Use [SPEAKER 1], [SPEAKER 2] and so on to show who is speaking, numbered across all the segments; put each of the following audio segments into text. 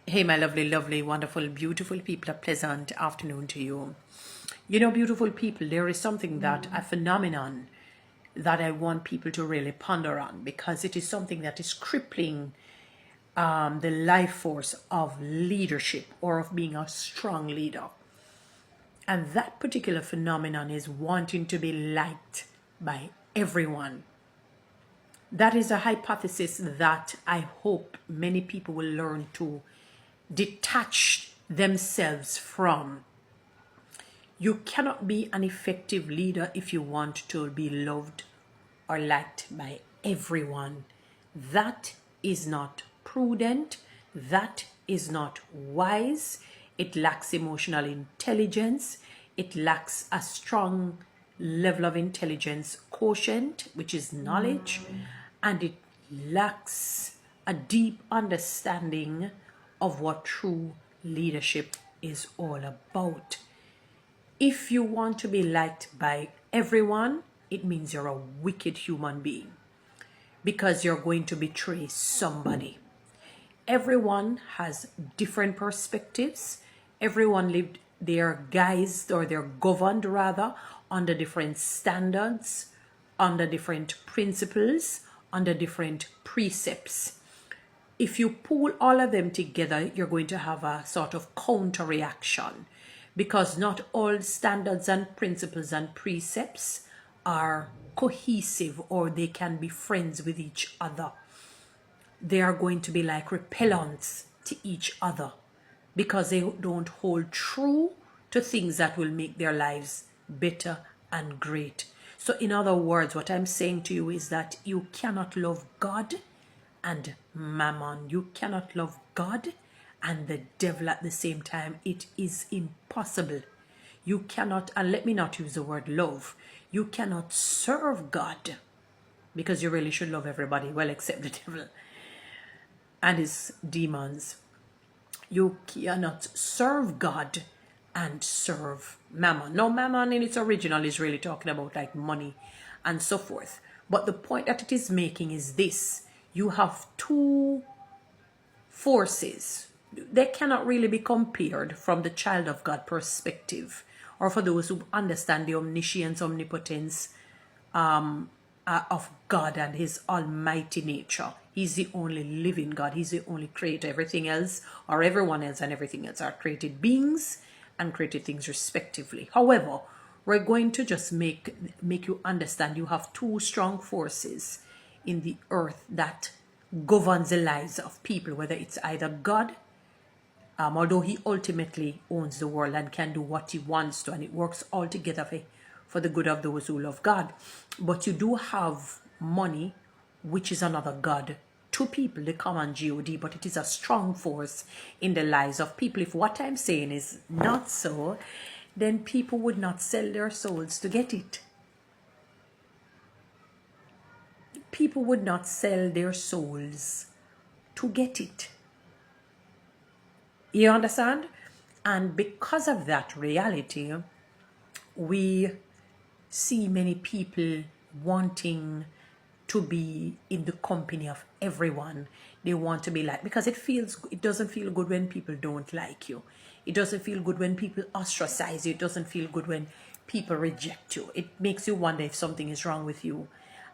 [SPEAKER 1] Hey, my lovely, lovely, wonderful, beautiful people, a pleasant afternoon to you. You know, beautiful people, there is something that, a phenomenon that I want people to really ponder on because it is something that is crippling the life force of leadership or of being a strong leader. And that particular phenomenon is wanting to be liked by everyone. That is a hypothesis that I hope many people will learn to detach themselves from. You cannot be an effective leader if you want to be loved or liked by everyone. That is not prudent. That is not wise. It lacks emotional intelligence. It lacks a strong level of intelligence quotient, which is knowledge, and it lacks a deep understanding of what true leadership is all about. If you want to be liked by everyone, it means you're a wicked human being because you're going to betray somebody. Everyone has different perspectives. Everyone lived their guised or they're governed rather under different standards, under different principles, under different precepts. If you pull all of them together, you're going to have a sort of counter reaction because not all standards and principles and precepts are cohesive or they can be friends with each other. They are going to be like repellents to each other because they don't hold true to things that will make their lives better and great. So in other words, what I'm saying to you is that you cannot love God and mammon. You cannot love God and the devil at the same time. It is impossible. You cannot, and let me not use the word love, you cannot serve God because you really should love everybody, well, except the devil and his demons. You cannot serve God and serve mammon. Now, mammon in its original is really talking about like money and so forth. But the point that it is making is this. You have two forces. They cannot really be compared from the child of God perspective or for those who understand the omniscience, omnipotence of God and his almighty nature. He's the only living God. He's the only creator. Everything else or everyone else and everything else are created beings and created things respectively. However, we're going to just make you understand you have two strong forces in the earth that governs the lives of people, whether it's either God, although he ultimately owns the world and can do what he wants to, and it works all together for the good of those who love God. But you do have money, which is another God to people, the common God, but it is a strong force in the lives of people. If what I'm saying is not so, then people would not sell their souls to get it. People would not sell their souls to get it. You understand? And because of that reality, we see many people wanting to be in the company of everyone. They want to be like, because it doesn't feel good when people don't like you. It doesn't feel good when people ostracize you. It doesn't feel good when people reject you. It makes you wonder if something is wrong with you.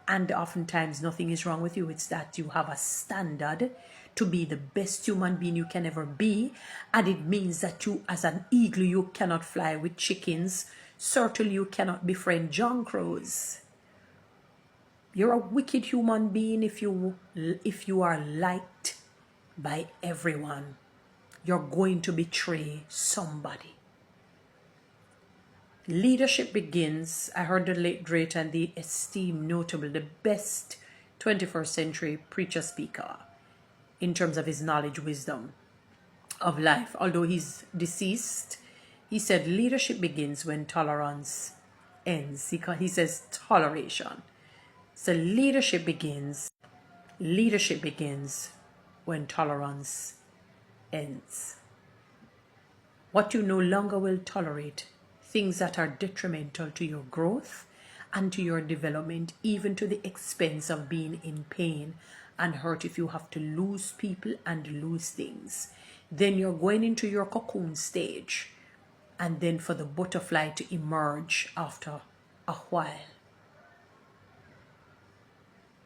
[SPEAKER 1] And oftentimes nothing is wrong with you. It's that you have a standard to be the best human being you can ever be. And it means that you, as an eagle, you cannot fly with chickens. Certainly you cannot befriend John Crows. You're a wicked human being if you are liked by everyone. You're going to betray somebody. Leadership begins, I heard the late great and the esteemed notable, the best 21st century preacher speaker in terms of his knowledge, wisdom of life. Although he's deceased, he said leadership begins when tolerance ends. He says toleration. So leadership begins when tolerance ends. What you no longer will tolerate, things that are detrimental to your growth and to your development, even to the expense of being in pain and hurt if you have to lose people and lose things. then you're going into your cocoon stage, and then for the butterfly to emerge after a while.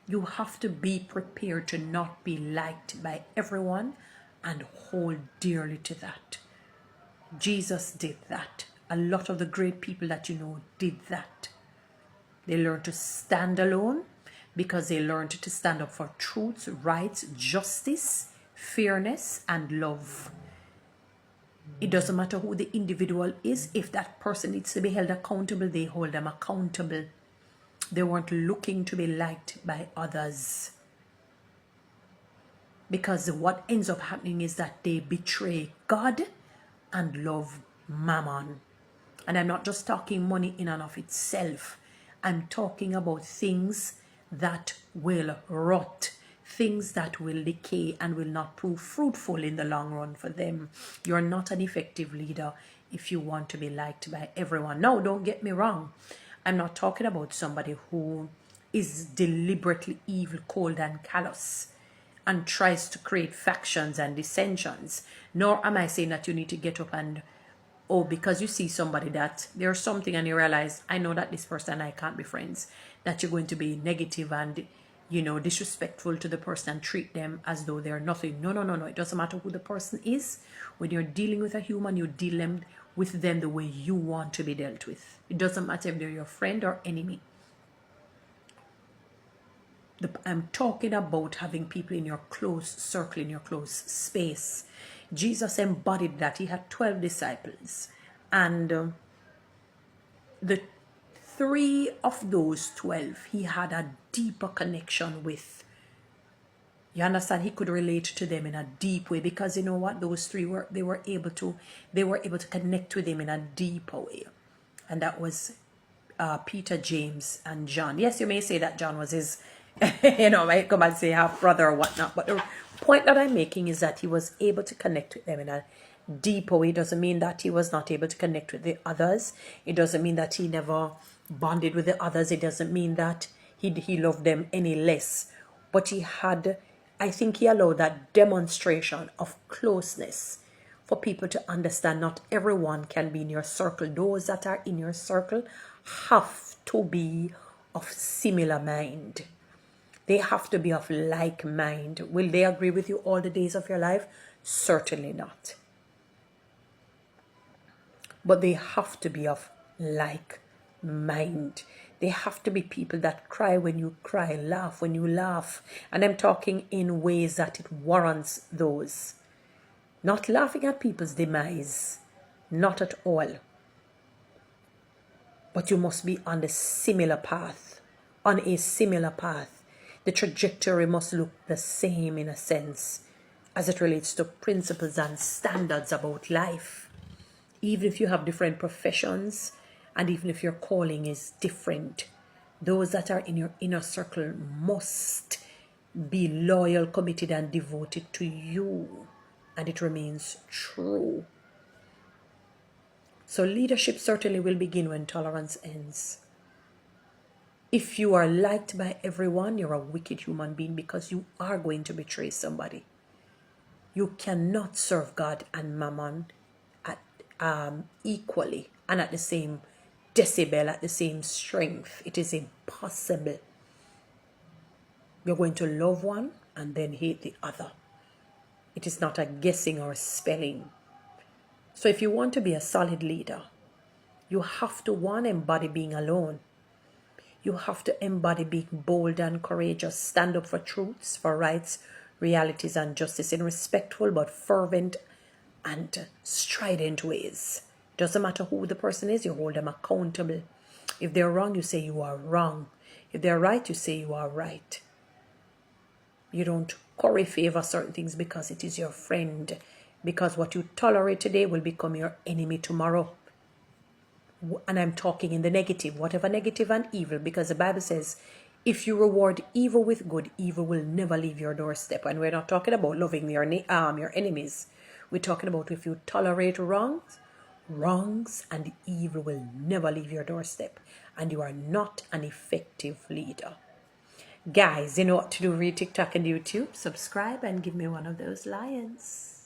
[SPEAKER 1] You have to be prepared to not be liked by everyone and hold dearly to that. Jesus did that. A lot of the great people that you know did that. They learned to stand alone because they learned to stand up for truth, rights, justice, fairness, and love. It doesn't matter who the individual is. If that person needs to be held accountable, they hold them accountable. They weren't looking to be liked by others. Because what ends up happening is that they betray God and love mammon. And I'm not just talking money in and of itself. I'm talking about things that will rot, things that will decay and will not prove fruitful in the long run for them. You're not an effective leader if you want to be liked by everyone. Now, don't get me wrong. I'm not talking about somebody who is deliberately evil, cold, and callous and tries to create factions and dissensions. Nor am I saying that you need to get up and, oh, because you see somebody that there's something and you realize, I know that this person and I can't be friends, that you're going to be negative and, you know, disrespectful to the person and treat them as though they're nothing. No. It doesn't matter who the person is. When you're dealing with a human, you deal with them the way you want to be dealt with. It doesn't matter if they're your friend or enemy. I'm talking about having people in your close circle, in your close space. Jesus embodied that. He had 12 disciples. And the 3 of those 12, he had a deeper connection with. You understand? He could relate to them in a deep way because you know what? Those 3 they were able to connect with him in a deeper way. And that was Peter, James, and John. Yes, you may say that John was his, might come and say half brother or whatnot. But the point that I'm making is that he was able to connect with them in a deeper way. It doesn't mean that he was not able to connect with the others. It doesn't mean that he never bonded with the others. It doesn't mean that he loved them any less. But I think he allowed that demonstration of closeness for people to understand not everyone can be in your circle. Those that are in your circle have to be of similar mind. They have to be of like mind. Will they agree with you all the days of your life? Certainly not. But they have to be of like mind. They have to be people that cry when you cry, laugh when you laugh. And I'm talking in ways that it warrants those. Not laughing at people's demise. Not at all. But you must be on the similar path. On a similar path. The trajectory must look the same in a sense as it relates to principles and standards about life. Even if you have different professions and even if your calling is different, those that are in your inner circle must be loyal, committed, and devoted to you. And it remains true. So leadership certainly will begin when tolerance ends. If you are liked by everyone, you're a wicked human being because you are going to betray somebody. You cannot serve God and mammon at equally and at the same decibel, at the same strength. It is impossible. You're going to love one and then hate the other. It is not a guessing or a spelling. So if you want to be a solid leader, you have to, one, embody being alone. You have to embody being bold and courageous, stand up for truths, for rights, realities, and justice in respectful but fervent and strident ways. Doesn't matter who the person is, you hold them accountable. If they're wrong, you say you are wrong. If they're right, you say you are right. You don't curry favor certain things because it is your friend. Because what you tolerate today will become your enemy tomorrow. And I'm talking in the negative, whatever negative and evil, because the Bible says, if you reward evil with good, evil will never leave your doorstep. And we're not talking about loving your enemies. We're talking about if you tolerate wrongs and evil will never leave your doorstep. And you are not an effective leader. Guys, you know what to do. Read TikTok and YouTube. Subscribe and give me one of those lions.